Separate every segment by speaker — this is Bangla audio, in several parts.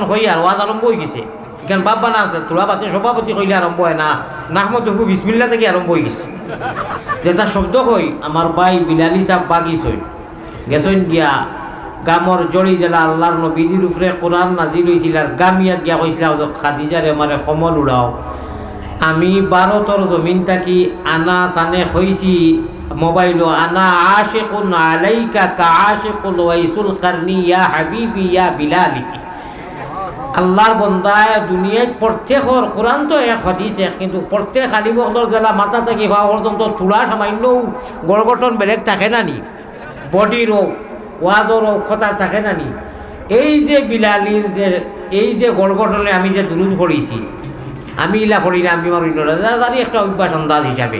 Speaker 1: হই আর ওয়াজ আরম্ভ হয়ে গেছে এখানে বাবা না আছে তোলা বাতি সভাপতি কইলে আরম্ভ হয় না নাহমদ হবু বিসমিল্লা থেকে আরম্ভ হয়ে গেছে যেটা শব্দ কই আমার ভাই বিলালি সাহ বাগিস হই গেছেন গিয়া গামর জড়ি জেলা আল্লাহর নবীজির উপরে কোরআন নাজিল হয়েছিল আর গামিয়া গিয়া কইছিল খাদিজারে মানে কমল উড়াও আমি 12 জমিন থাকি আনা তানে হইছি মোবাইল আনা আশিকুন আলাইকা কা আশিকুল ওয়াইসুল কারনি ইয়া হাবিবি ইয়া বিলালি আল্লাহর বন্দায় দুনিয়ায় প্রত্যেকর কোরআন তো এক হাদিস এক কিন্তু প্রত্যেক আলিম ওয়াক্তর জেলা মাথা থেকে ভাব পর্যন্ত চূড়া সামান্য গড়গঠন বেলেগ থাকে না নি বডিরও ওয়াজরও কথা থাকে না নি এই যে বিলালির যে এই যে গড়গঠনে আমি যে দুরুদ পড়িছি আমি ইলা পড়ি না আমি আমার জানি একটা অভ্যাস আন্দাজ হিসাবে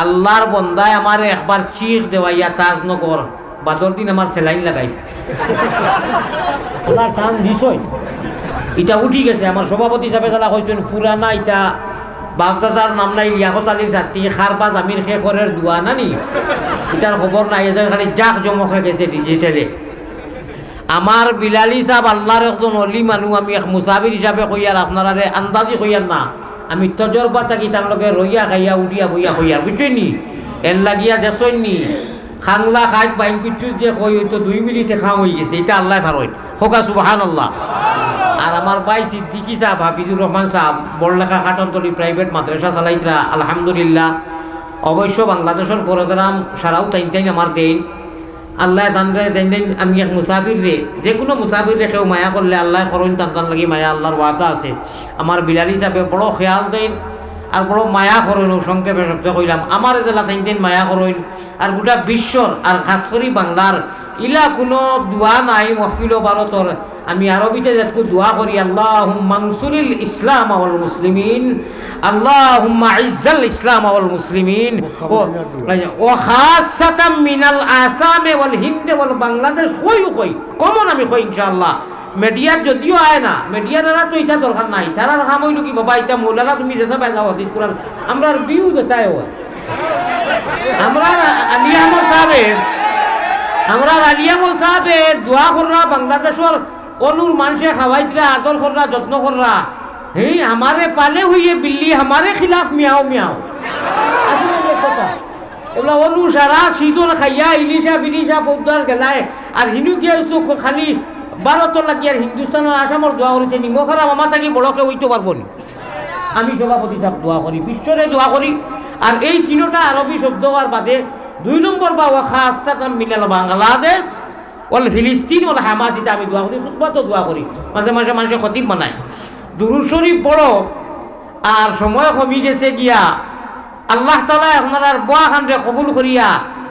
Speaker 1: আল্লাহর বন্দায় আমার একবার চিখ দেওয়াইয়া তাজনগর বাদর দিন আমার সেলাইন লাগাই টান দিছই এটা উঠি গেছে আমার সভাপতি হিসাবে তারা কইছেন পুরানা এটা বাপদাদার নাম নাই লিয়াকত আলীর ছাত্রী খারবাজ আমির শেখরের দোয়া নানি এটার খবর নাই এদের খালি জাক জমক হয়ে গেছে ডিজিটালে আমার বিলালি সাহেব আল্লাহর একজন অলি মানুষ আমি এক মুসাফির হিসাবে কইয়ার আপনারা আন্দাজি কইয়ার না আমি তজরবা থাকি তার লগে রইয়া খাইয়া উঠিয়া বইয়া কইয়ার বুঝছেন নি এর লাগিয়া দেখছেন নি খাংলা খাই বাইন কিছু যে কই হয়তো 2 মিনিটে খাওয়া হয়ে গেছে এটা আল্লাহ ফারইন হোকা সুবহানাল্লাহ আর আমার ভাই সিদ্দিকি সাহেব হাফিজুর রহমান সাহেব বড়লেখা কাটনতলি প্রাইভেট মাদ্রাসা চালাইতরা আলহামদুলিল্লাহ অবশ্য বাংলাদেশের প্রোগ্রাম সারাও টাইম আমার দেন আল্লাহ জানরে দেন আমি এক মুসাফির রে যে কোনো মুসাফির রে কেউ মায়া করলে আল্লাহ করইন তার লাগি মায়া আল্লাহর ওয়াদা আছে আমার বিলালি সাহেব বড় খেয়াল দেন আর বড় মায়া করইন সংক্ষেপে শব্দ কইলাম আমার জেলা টাইম মায়া করইন আর গোটা বিশ্বর আর খাস করে বাংলার ইলা কোনো দোয়া নাই মহফিল ভারতর আমি আরবিতে যাতে দোয়া করি আল্লাহুম্মা আনসুরিল ইসলাম ওয়াল মুসলিমিন আল্লাহুম্মা ইজ্জাল ইসলাম ওয়াল মুসলিমিন ও খাসাতাম মিনাল আসাম ওয়াল হিন্দ ওয়াল বাংলাদেশ কই কমন আমি কই ইনশাআল্লাহ মিডিয়ার যদিও আয় না মিডিয়ার দ্বারা তো এটা দরকার নাই তারা কাম হইল কি বাবা এটা মৌলানা তুমি যেটা পাইছো হাদিস কোরআন আমরা ভিউ যেটাই হয় আমরা আলিয়ামর সাহেব আমরা রালিয়ামল সাহেবে দোয়া কররা বাংলাদেশের অনুর মানুষে খাওয়াইতরা আদর কররা যত্ন কররা হে আমারে পালে হইয়ে বিল্লি আমারে খিলাফ মিয়াও মিয়াও আসলে কথা এগুলা অনু সারা শীতল খাইয়া ইলিশা বিলিশা পৌদার গেলায় আর হিনু গিয়ে খালি ভারতর লাগি আর হিন্দুস্তানের আসামর দোয়া করিতে নিমো খারাপ আমার থাকি বড়কে হইতে পারবো নি আমি সভাপতি সাহেব দোয়া করি বিশ্বরে দোয়া করি আর এই তিনটা আরবি শব্দ হওয়ার বাদে 2 নম্বর বা খাসাতাম মিনাল বাংলাদেশ ওয়াল ফিলিস্তিন ওয়াল হামাস এটা আমি দোয়া করি খুতবা তো দোয়া করি মাঝে মাঝে মানুষ খতিব বানায় দুরূদ শরীফ পড়ো আর সময় কমি গেছে গিয়া আল্লাহ তাআলা আপনার বোয়া খানরে কবুল করিয়া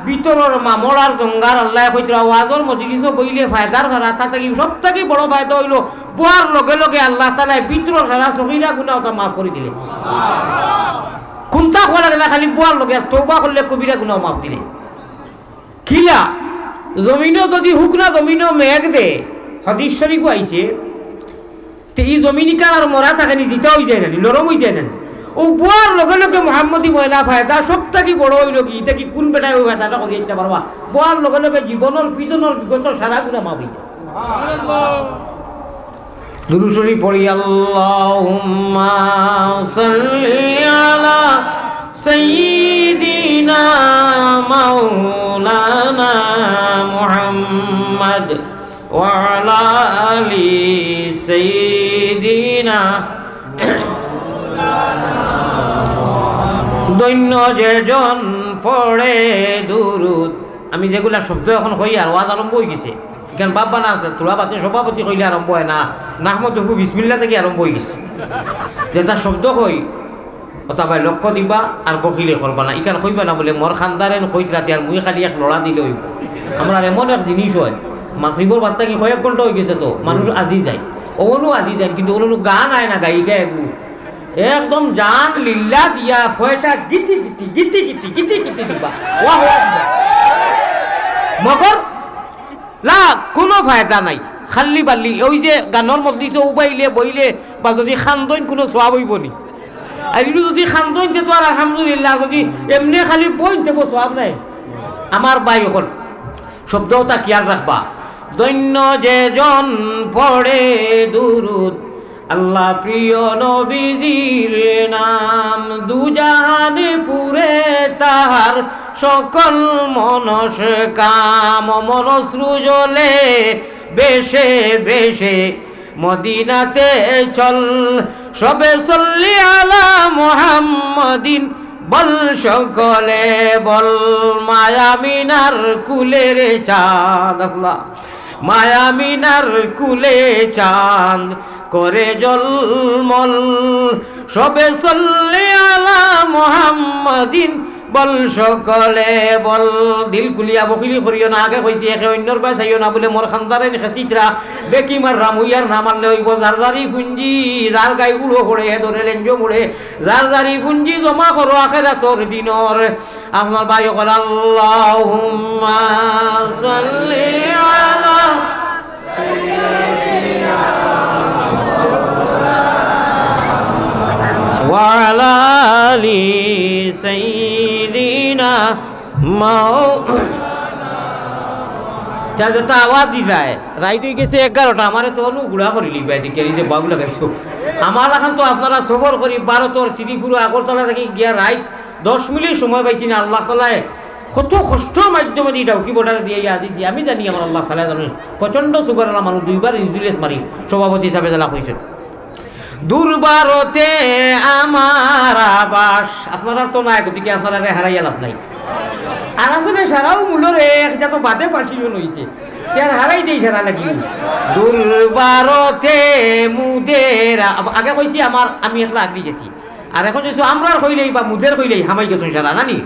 Speaker 1: ভিতরের মামর আর জঙ্গার আল্লাহ কইতরা ওয়াজর মজলিসও বইলে ফায়দার করা তাতে কি সবথেকে বড় ফায়দা হইল বোয়ার লগে লগে আল্লাহ তাআলা ভিতর সারা সগীরা গুনাহ তা মাফ করে দিলে কোনটা কোয়া লাগে না খালি বোয়ার লগে তওবা করলে কবিরা গুনাহ মাফ দিলে কিলা জমিনও যদি হুকনা জমিনও মেঘ দে হাদিস শরীফ আইছে তে এই জমিনিকার আর মরা থাকে নি জিতা হই যায় না লরম হই যায় না ও বোয়ার লগে লগে মুহাম্মদী ময়লা ফায়দা সবথেকে বড় হইল কি এটা কি কোন বেটায় ওই ফায়দাটা করে দিতে পারবা বোয়ার লগে লগে জীবনের পিছনের বিগত সারা গুনাহ মাফ হই যায় সুবহানাল্লাহ দুরূদ শরীফ পড়ি আল্লাহুম্মা সাল্লি আলা সাইয়্যিদিনা মাওলানা মুহাম্মদ ওয়া আলা আলি সাইয়্যিদিনা দৈন্য যেজন পড়ে দুরূদ আমি যেগুলা শব্দ এখন কই আর ওয়াজ আরম্ভ হয়ে গেছে এখানে বাবা না আছে তোলা বাতি সভাপতি কইলে আরম্ভ হয় না নাহমদ হবু বিসমিল্লা থেকে আরম্ভ হয়ে গেছে যেটা শব্দ কই ওটা ভাই লক্ষ্য দিবা আর বকিলে করবা না ইখান কইবা না বলে মোর খানদারেন কইত রাতে আর মুই খালি এক লড়া দিলে হইব আমরা এমন এক জিনিস হয় মাগরিবর বাদ থেকে কয়েক ঘন্টা হয়ে গেছে তো মানুষ আজি যায় ওগুলো আজি যায় কিন্তু ওগুলো গান আয় না গায়িকা এগুলো একদম জান লিল্লা দিয়া পয়সা গিটি গিটি গিটি গিটি গিটি গিটি দিবা ওয়া দিবা মগর লা কোনো ফায়দা নাই খালি বাল্লি ওই যে গানের মধ্যে উবাইলে বইলে বা যদি খান্দইন কোনো সোয়াব হইব নি আর এটু যদি খান্দইন তো আর আলহামদুলিল্লাহ যদি এমনি খালি বইন দেবো সোয়াব নাই আমার ভাই এখন শব্দটা খেয়াল রাখবা দৈন্য যে জন পড়ে দুরুদ আল্লাহ প্রিয় নবীজির নাম দুজাহানে পুরে তাহার সকল মনস কাম মনশ্রু জলে বেশে বেশে মদিনাতে চল সবে সল্লি আলা মুহাম্মাদিন বল সকলে বল মায়ামিনার কুলের চাঁদ আল্লাহ মায়ামিনার কুলে চাঁদ করে জলমল সবে সল্লি আলা মুহাম্মাদিন বল সকলে বল দিল কুলিয়া বকিলি করিও না আগে কইছি একে অন্যর বাই চাইও না বলে মোর খানদারে খেচিত্রা বেকি মার রামুইয়ার না মানলে হইব জারজারি পুঞ্জি যার গাইগুলো পড়ে ধরে লেঞ্জো মুড়ে জারজারি পুঞ্জি জমা করো আখিরাতর দিনর আপনার ভাই কল আল্লাহুম্মা সাল্লি আলা ওয়া আলা আলি সাইয়্যিদিনা মাওলানা আওয়াজ দি যায় রাইট হয়ে গেছে 11টা আমারে তো গুড়া করে লিবাই দি কেরি যে বাবু লাগাইছো আমার এখন তো আপনারা সফর করি ভারতের ত্রিপুরা আগরতলা থেকে গিয়া রাইট 10 মিনিট সময় পাইছি না আল্লাহ তাআলায় কত কষ্ট মাধ্যমে এটা কি বর্ডার দিয়ে আসিছি আমি জানি আমার আল্লাহ তাআলা জানেন প্রচন্ড সুগার মানুষ দুইবার ইনসুরেন্স মারি সভাপতি হিসাবে জ্বালা হয়েছে দুর্বারতে আমার আবাস আপনারা তো নাই গতিকে আপনারা হারাইয়া লাভ নাই আর আসলে সারাও মূলরে একটা তো বাদে পাঠিয়ে হয়েছে তার হারাই দেই সারা লাগি দুর্বারতে মুদের আগে কইছি আমার আমি একলা আগলি গেছি আর এখন যদি আমরা কইলেই বা মুদের কইলেই হামাই গেছেন সারা নানি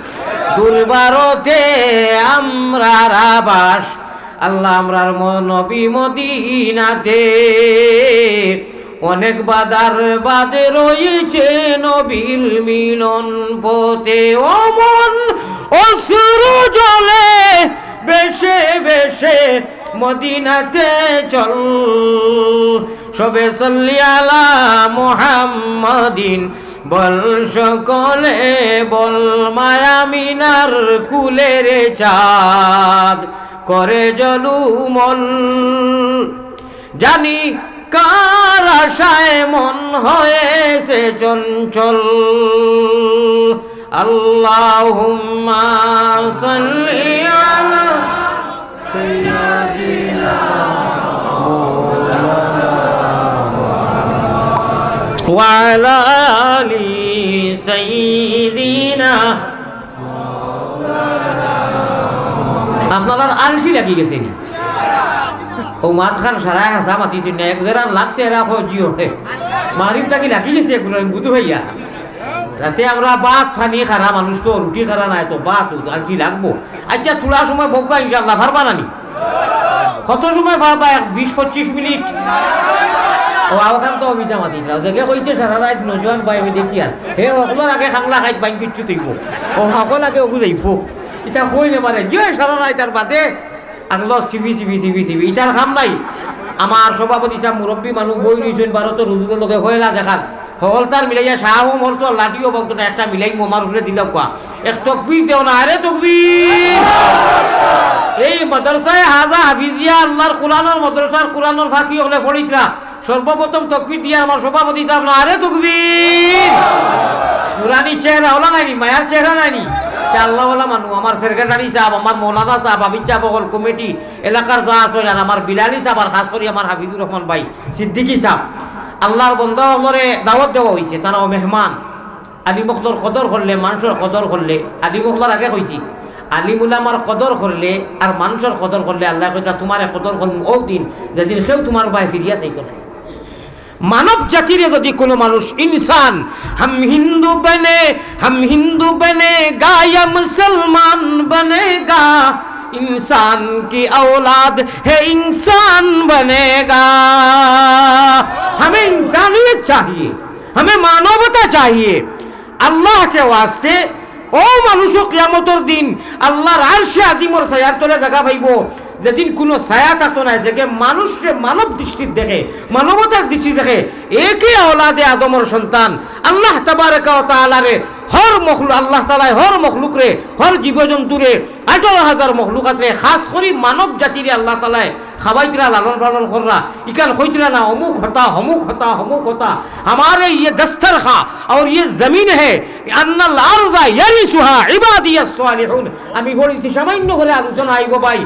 Speaker 1: দুর্বারতে আমরার আবাস আল্লাহ আমরার নবী মদিনাতে অনেক বাদার বাদে রয়েছে নবীর মিলন পথে ও মন অশ্রু জলে বেশে বেশে মদিনাতে চল সবে সাল্লি আলা মুহাম্মাদিন বল সকলে বল মায়ামিনার কুলের চাঁদ করে জলুমল জানি কার আশায় মন হয়েছে চঞ্চল আল্লাহুম্মা সাল্লি আলা সাইয়্যিদিনা ওয়া আলা আলি সাইয়্যিদিনা আপনার আলসি লাগি গেছে নি ও মাঝখান সারায় হাসা মাতিছি না এক জেরা লাগছে এরা জিও মারিমটা কি লাগি গেছে বুধ ভাইয়া রাতে আমরা বাত ফানি খারা মানুষ তো রুটি খারা নাই তো বাত আর কি লাগবো আচ্ছা থোড়া সময় বকবা ইনশাআল্লাহ পারবা নানি কত সময় পারবা 20-25 মিনিট ও আওখান তো অভিজা মাতি দেখে কইছে সারা রাত নজওয়ান ভাই দেখি আর হে সকলের আগে খাংলা খাইত বাইন কিচ্ছু থইব ও সকল আগে ওগু যাইব এটা কই নে মানে যে সারা রাত তার বাদে আগলো সিবি ইটার কাম নাই আমার সভাপতি সাহেব মুরব্বী মানুষ বই নিয়েছেন ভারতের হুজুরের লোকে হয়ে না দেখাত হলতার মিলাইয়া শাহ মরতো লাঠিও বলতো না একটা মিলাই মোমার উপরে দিল কোয়া এক তকবীর দেও না আরে তকবীর এই মাদ্রাসায় হাজা হাফিজিয়া আল্লাহর কোরআনের মাদ্রাসার কোরআনের ফাঁকি হলে পড়িতরা সর্বপ্রথম তকবীর দিয়ে আমার সভাপতি সাহেব না আরে তকবীর পুরানি চেহারা হলা নাইনি মায়ার চেহারা নাইনি আল্লাহওয়ালা মানুষ আমার সেক্রেটারি সাহেব আমার মৌলানা সাহেব হাবিজ সাহেব অকল কমিটি এলাকার যা আছে আর আমার বিলালি সাহেব আর খাস করে আমার হাফিজুর রহমান ভাই সিদ্দিকী সাহেব আল্লাহর বন্ধা আমরে দাওয়াত দেওয়া হয়েছে তারাও মেহমান আলিমুখলার কদর করলে মানুষের কদর করলে আলিমুখলার আগে কইছি আলিমুলামার কদর করলে আর মানুষের কদর করলে আল্লাহ কইতা তোমার কদর করুন ও দিন যেদিন সেও তোমার ভাই ফিরিয়া চাই করে মানব জাতির যদি কোনো মানুষ ইনসান हम हिंदू बनेगा या मुसलमान बनेगा इंसान की औलाद है इंसान बनेगा हमें इंसानियत चाहिए हमें मानवता चाहिए अल्लाह के वास्ते ও মানুষ কিয়ামতের দিন আল্লাহর আরশে আজিমর ছায়ার তলে জায়গা পাইব যেদিন কোনো ছায়া থাকতো না, যে মানুষকে মানব দৃষ্টির দেখে, মানবতার দৃষ্টি দেখে, একে আওলাদে আদমর সন্তান আল্লাহ তাবারকা ওয়া তাআলারে হর মখলুক, আল্লাহ তাআলা হর মখলুকরে, হর জীবজন্তুরে, 18,000 মখলুকাতরে, খাস করে মানব জাতিরে আল্লাহ তাআলা খাবাইতরা লালন পালন কররা, ইকান কইতরা না অমুক হতা হমুক হতা হমুক হতা। हमारे ये दस्तर खा और ये जमीन है अन्नल आरजा यारिसुहा इबादियास सालिहुन। আমি বলছি সামান্য করে আলোচনা আইব ভাই,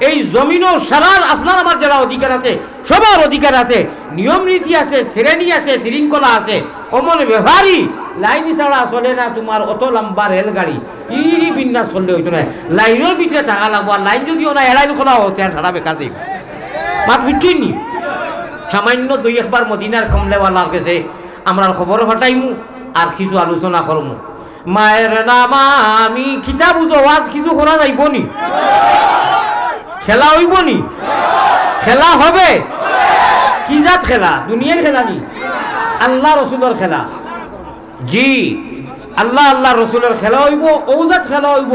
Speaker 1: এই জমিনও সারার আপনার আমার যারা অধিকার আছে সবার অধিকার আছে, নিয়ম নীতি আছে, শ্রেণী আছে, শৃঙ্খলা আছে। অমন ব্যবহারী লাইন ছাড়া চলে না তোমার অত লম্বা রেলগাড়ি, ইরি বিন্যাস করলে হইতো না, লাইনের ভিতরে থাকা লাগবো। আর লাইন যদিও না এলাইন খোলা হতে আর সারা বেকার দেব মাত বুঝছেন নি। সামান্য 2-1 মদিনার কমলেওয়ালার কাছে আমরা খবর ফাটাইমু আর কিছু আলোচনা করমু। মায়ের নামা আমি কিতাব ওয়াজ কিছু করা যাইব নি? খেলা হইব নি? খেলা হবে? কি জাত খেলা? দুনিয়ার খেলা নি? আল্লাহ রসুলের খেলা। জি, আল্লাহ আল্লাহ রসুলের খেলা হইব, ঔজাত খেলা হইব।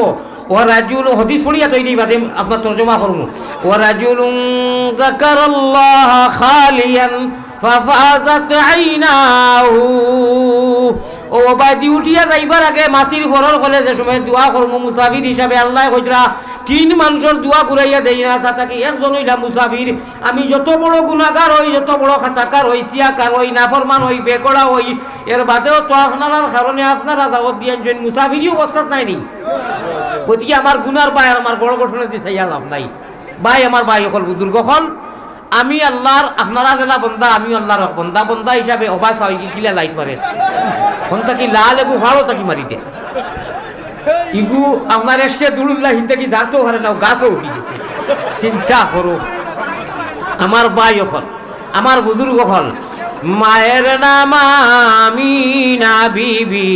Speaker 1: ও রাজুল হদিস পড়িয়া তৈরি বাদে আপনার তর্জমা করবো। ও রাজুল যাকারাল্লাহ খালিয়ান ফাফাজাত আইনাহু। ও বাদি উঠিয়া যাইবার আগে মাসির ঘরের কলে যে সময় দোয়া করবো মুসাফির হিসাবে, আল্লাহ কইরা 3 মানুষের দোয়া ঘুরাইয়া দেই না, তাকে একজন হইলা মুসাফির। আমি যত বড় গুনাহগার হই, যত বড় খাতাকার হই, সিয়াকার হই, নাফরমান হই, বেকড়া হই, এর বাদেও তো আপনার কারণে আপনারা দাওয়াত দিয়েন যে মুসাফিরই অবস্থাত নাই নি। গতিকে আমার গুনার ভাই আমার বড় ঘটনা দিয়ে চাইয়া লাভ নাই। ভাই আমার ভাই হল বুজুর্গ হল, আমি আল্লাহর, আপনারা জেলা বন্দা, আমি আল্লাহর বন্দা। বন্দা হিসাবে অবাস হয় কি কিলা লাইট মারে কোন থাকি লাল এগু ভালো থাকি মারিতে ইগু আপনার এসকে দুড়ুল্লাহ হিনতে কি যাতেও পারে না, গাছও উঠি গেছে। চিন্তা করো আমার ভাই হল, আমার বুজুর্গ হল। মায়ের নাম আমিনা বিবি,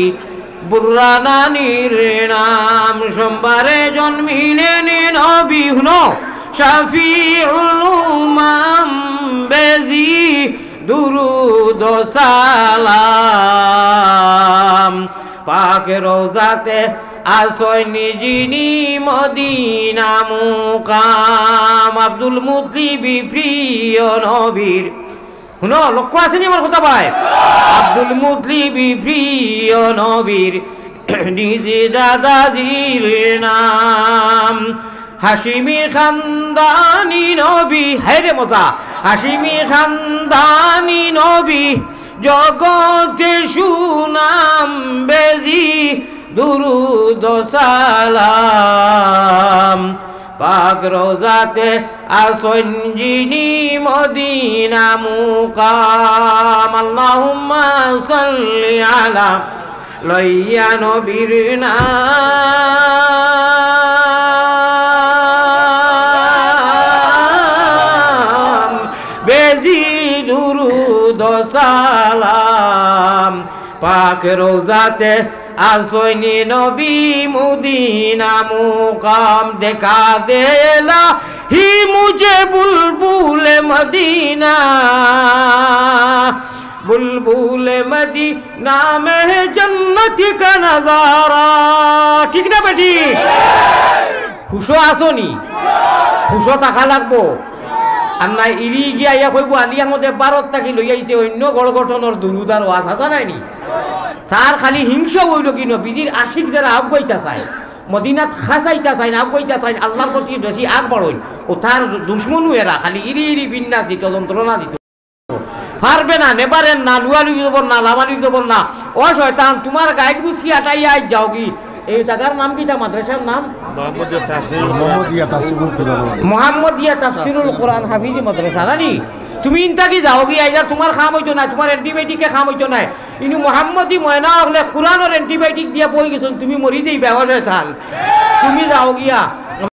Speaker 1: বুর্রা নানির নাম সোমবারে জন্মিলেন নবী। হুনো শাফিউল উম্মাম বেজি দুরুদ সালাম। পাক রওজাতে আসয় নিজিনি মদিনা মুকাম। আব্দুল মুত্তালিব প্রিয় নবীর, শুনো লক্ষ্য আসেনি আমার কথা ভাই, আব্দুল মুত্তালিব প্রিয় নবীর নিজে দাদাজির নাম। হাশিমি খানদানি নবী, হায়রে মজা, হাশিমি খানদানি নবী জগতে সুনাম বেজি দুরুদ সালাম। পাক রওজাতে আসন যিনি মদিনা মুকাম। আল্লাহুম্মা সাল্লি আলা লইয়া নবীর নাম বেজি দুরুদ সালাম। পাক রওজাতে আসনি নবী মদিনা মুকাম। দেখা দেলা হি মুঝে বুলবুল মদিনা, বুলবুল মদিনা মে জন্নত কা নজারা। ঠিক না বেটি? খুশো আসনি, খুশো থাকা লাগবো। আর নাই ইরি গিয়া ইয়া কইব আলিয়ার মধ্যে 12 টাকি লই আইছে অন্য গড় গঠনের দুরুদার ওয়াজ আসা নাইনি। তার খালি হিংসা হইল কি নবীজির আশিক যারা আগাইতা চায়, মদিনাত খাসাইতা চায় না, আগাইতা চায় আল্লাহর প্রতি বেশি আগ বাড়ইন, ও তার দুশ্মনও এরা খালি ইরি ইরি বিন্যাস দিত, যন্ত্রণা দিত। পারবে না, নেবারেন না, লুয়ালু জবর না, লামালু জবর না। ও শয়তান তোমার গাইড বুঝকি আটাইয়া আই যাও কি। এই টাকার নাম কিটা? মাদ্রাসার নাম মোহাম্মদিয়া তাফসিরুল কোরআন হাফিজি মাদ্রাসা। জানি তুমি ইনটা কি যাও কি আইজা তোমার খাম হইতো না, তোমার অ্যান্টিবায়োটিকে খাম হইতো না। ইনু মোহাম্মদি ময়না হলে কোরআনের অ্যান্টিবায়োটিক দিয়া বই গেছেন, তুমি মরি দেই ব্যবহার হয় থাল। তুমি যাও গিয়া